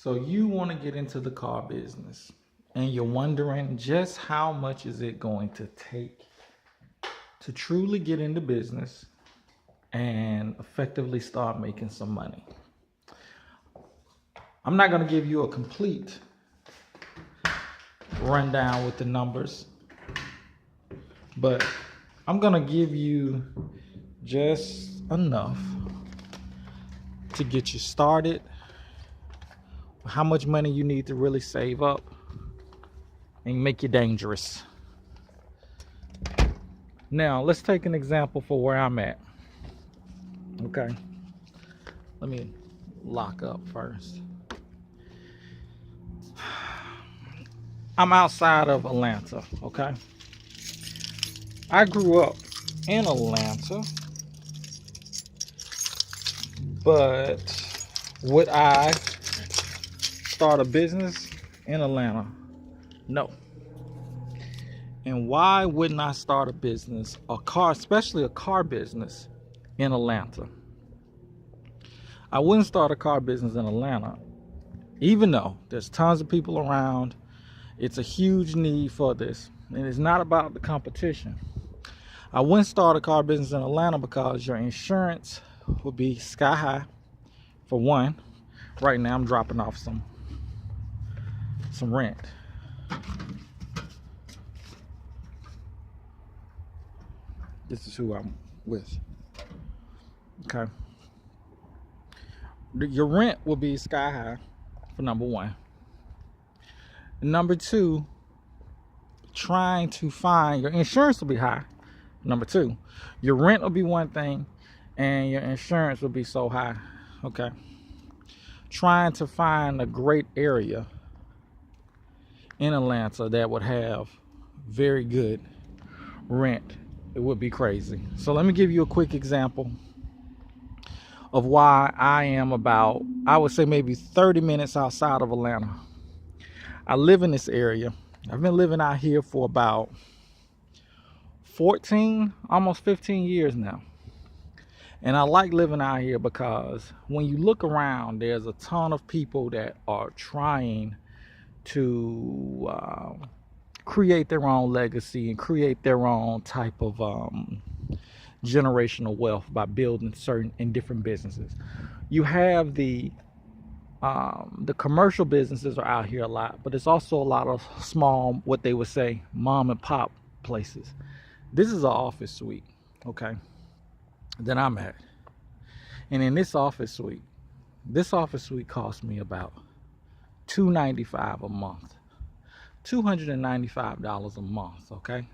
So you want to get into the car business and you're wondering just how much is it going to take to truly get into business and effectively start making some money. I'm not going to give you a complete rundown with the numbers, but I'm going to give you just enough to get you started, how much money you need to really save up and make you dangerous. Now, let's take an example for where I'm at. Okay, let me lock up first. I'm outside of Atlanta, okay? I grew up in Atlanta, but would I start a business in Atlanta? No. And why wouldn't I start a business, especially a car business in Atlanta? I wouldn't start a car business in Atlanta, even though there's tons of people around. It's a huge need for this, and it's not about the competition. I wouldn't start a car business in Atlanta because your insurance would be sky high, for one. Right now I'm dropping off some rent. This is who I'm with. Okay. Your rent will be sky high, for number one. And number two, trying to find your insurance will be high. Number two, your rent will be one thing and your insurance will be so high. Okay. Trying to find a great area in Atlanta that would have very good rent, it would be crazy. So let me give you a quick example of why I am about, I would say maybe 30 minutes outside of Atlanta. I live in this area. I've been living out here for about 14, almost 15 years now. And I like living out here because when you look around, there's a ton of people that are trying to create their own legacy and create their own type of generational wealth by building certain and different businesses. You have the commercial businesses are out here a lot, but it's also a lot of small, what they would say, mom and pop places. This is an office suite, okay, that I'm at. And in this office suite cost me about $295 a month. $295 a month, okay?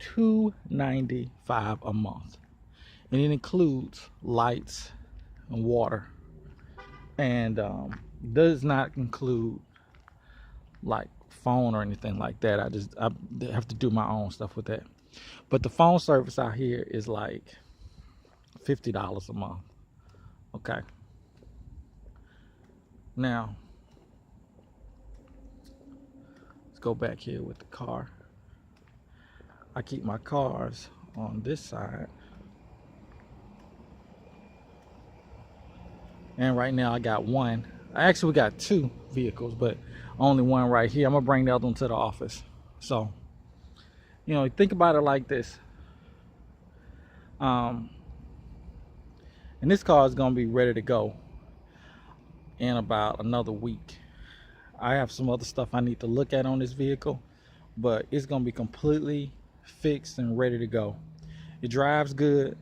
$295 a month. And it includes lights and water. And does not include like phone or anything like that. I have to do my own stuff with that. But the phone service out here is like $50 a month. Okay. Now, let's go back here with the car. I keep my cars on this side. And right now I got one. I actually got two vehicles, but only one right here. I'm gonna bring the other one to the office. So, you know, think about it like this. And this car is gonna be ready to go in about another week. I have some other stuff I need to look at on this vehicle, but it's gonna be completely fixed and ready to go. It drives good,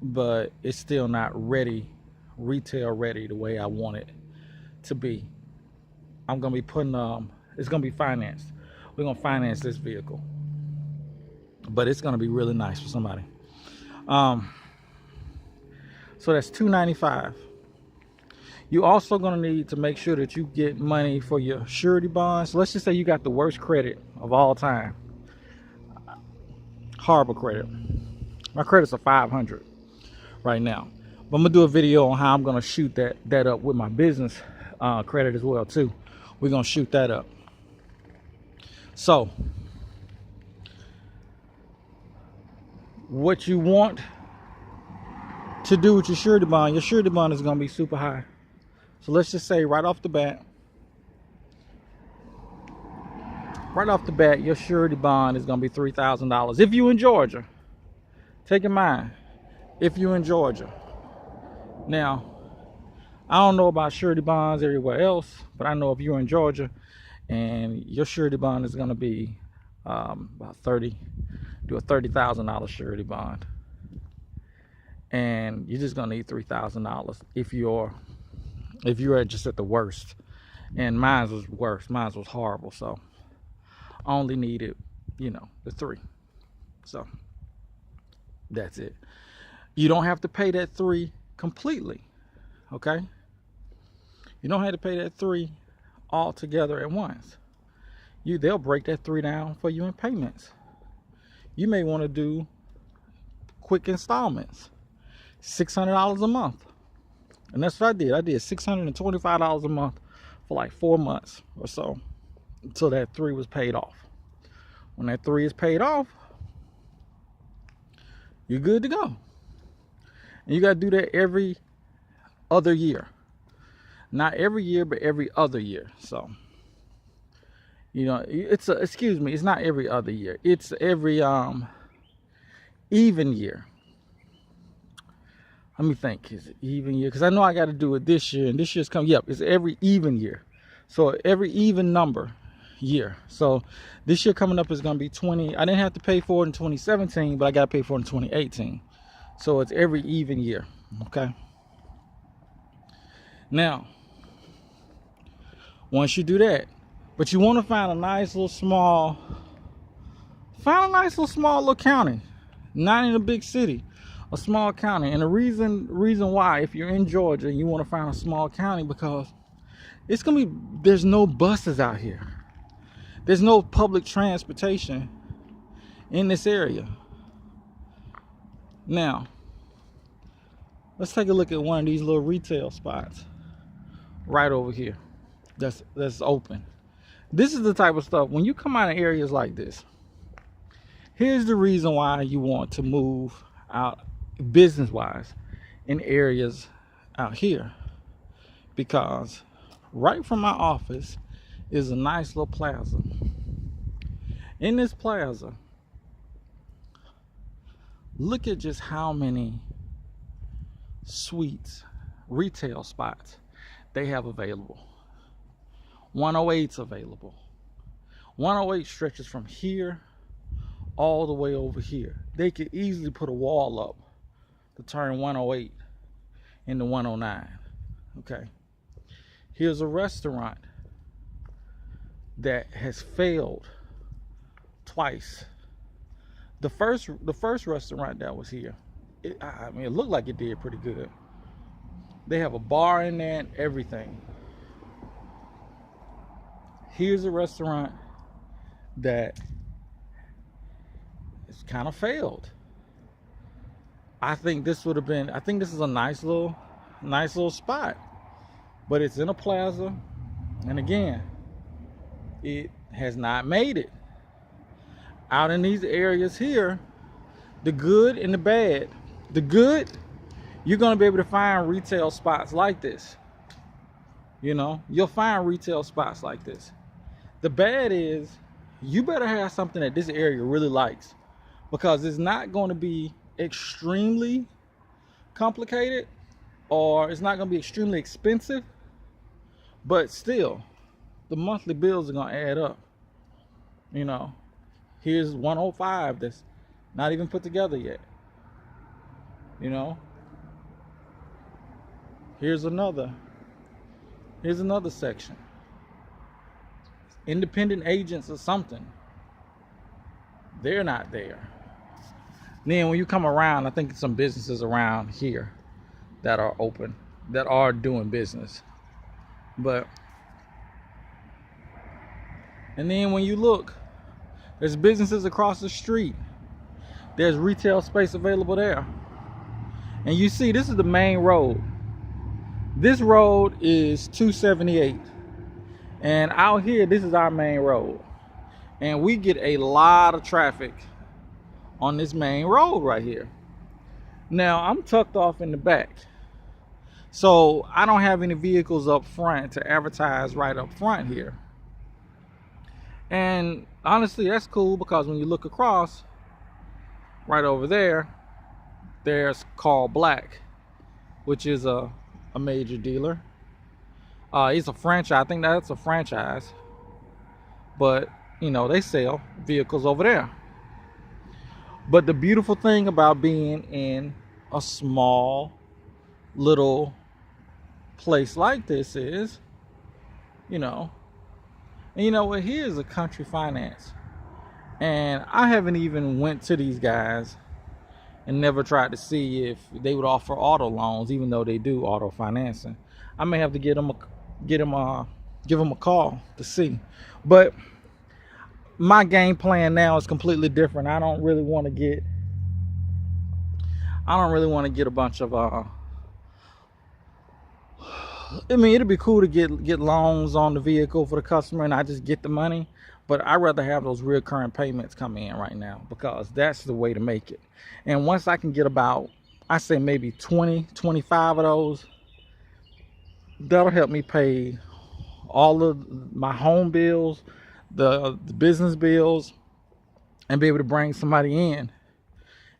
but it's still not ready, retail ready the way I want it to be. I'm gonna be putting it's gonna be financed. We're gonna finance this vehicle, but it's gonna be really nice for somebody. So that's $295. You also gonna need to make sure that you get money for your surety bonds. Let's just say you got the worst credit of all time, horrible credit. My credit's a 500 right now, but I'm gonna do a video on how I'm gonna shoot that up with my business credit as well too. We're gonna shoot that up. So what you want to do with your surety bond is going to be super high. So let's just say right off the bat, your surety bond is going to be $3,000 if you in Georgia. Take in mind, if you're in Georgia. Now, I don't know about surety bonds everywhere else, but I know if you're in Georgia and your surety bond is going to be about do a $30,000 surety bond, and you're just going to need $3,000 if you're just at the worst. And mine was worse. Mine was horrible. So I only needed, the 3. So that's it. You don't have to pay that 3 completely. Okay? You don't have to pay that 3 all together at once. They'll break that 3 down for you in payments. You may want to do quick installments, $600 a month. And that's what I did. I did $625 a month for like 4 months or so until that 3 was paid off. When that 3 is paid off, you're good to go. And you got to do that every other year. Not every year, but every other year. So, it's not every other year. It's every even year. Let me think. Is it even year? Because I know I got to do it this year, and this year's coming. Yep, it's every even year. So every even number year. So this year coming up is going to be 20. I didn't have to pay for it in 2017, but I got to pay for it in 2018. So it's every even year. Okay. Now, once you do that, but you want to find a nice little small little county, not in a big city, a small county. And the reason why, if you're in Georgia and you want to find a small county, because there's no buses out here. There's no public transportation in this area. Now, let's take a look at one of these little retail spots right over here that's open. This is the type of stuff, when you come out of areas like this, here's the reason why you want to move out business-wise in areas out here. Because right from my office is a nice little plaza. In this plaza, look at just how many suites, retail spots they have available. 108's available. 108 stretches from here all the way over here. They could easily put a wall up to turn 108 into 109. Okay. Here's a restaurant that has failed twice. The first restaurant that was here, it looked like it did pretty good. They have a bar in there and everything. Here's a restaurant that is kind of failed. I think this is a nice little spot, but it's in a plaza, and again, it has not made it. Out in these areas here, the good and the bad. The good, you're going to be able to find retail spots like this. You'll find retail spots like this. The bad is, you better have something that this area really likes, because it's not going to be extremely complicated, or it's not going to be extremely expensive, but still, the monthly bills are going to add up. Here's 105 that's not even put together yet. Here's another section. Independent agents or something, they're not there. Then when you come around, I think some businesses around here that are open, that are doing business. And then when you look, there's businesses across the street. There's retail space available there. And you see, this is the main road. This road is 278. And out here, this is our main road. And we get a lot of traffic on this main road right here. Now, I'm tucked off in the back. So I don't have any vehicles up front to advertise right up front here. And honestly, that's cool, because when you look across right over there, there's Call Black, which is a major dealer. It's a franchise. I think that's a franchise. But, you know, they sell vehicles over there. But the beautiful thing about being in a small little place like this is, you know, and you know what, here's a Country Finance. And I haven't even went to these guys and never tried to see if they would offer auto loans, even though they do auto financing. I may have to give them a call to see. But my game plan now is completely different. I don't really want to get a bunch of I mean, it'd be cool to get loans on the vehicle for the customer and I just get the money, but I'd rather have those recurring payments come in right now, because that's the way to make it. And once I can get about, I say maybe 20, 25 of those, that'll help me pay all of my home bills, the business bills, and be able to bring somebody in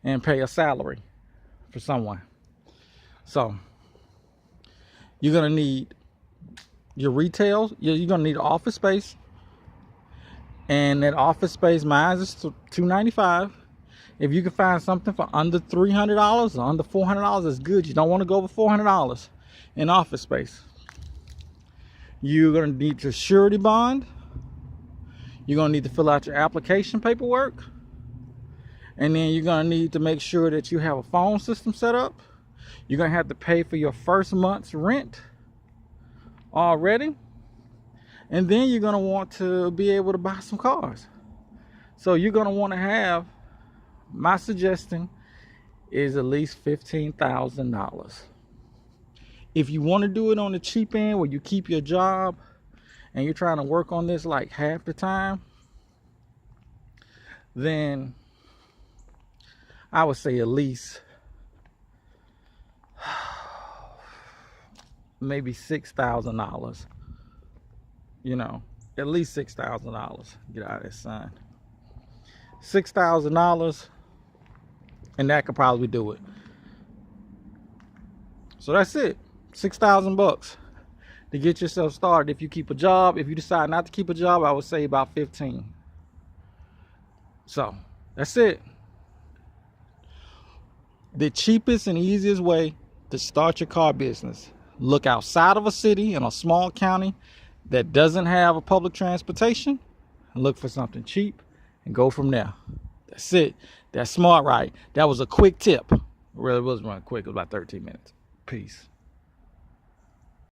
and pay a salary for someone. So you're gonna need your retail. You're gonna need office space, and that office space, mine is $295. If you can find something for under $300 or under $400, it's good. You don't want to go over $400 in office space. You're gonna need your surety bond. You're gonna need to fill out your application paperwork, and then you're gonna need to make sure that you have a phone system set up. You're gonna have to pay for your first month's rent already, and then you're gonna want to be able to buy some cars. So you're gonna want to have, my suggestion is at least $15,000. If you want to do it on the cheap end, where you keep your job and you're trying to work on this like half the time, then I would say at least maybe $6,000. You know, at least $6,000. Get out of this, son. $6,000, and that could probably do it. So that's it. $6,000 to get yourself started. If you keep a job, if you decide not to keep a job, I would say about 15. So that's it. The cheapest and easiest way to start your car business. Look outside of a city in a small county that doesn't have a public transportation, and look for something cheap and go from there. That's it. That's smart, right? That was a quick tip. It really wasn't quick. It was about 13 minutes. Peace.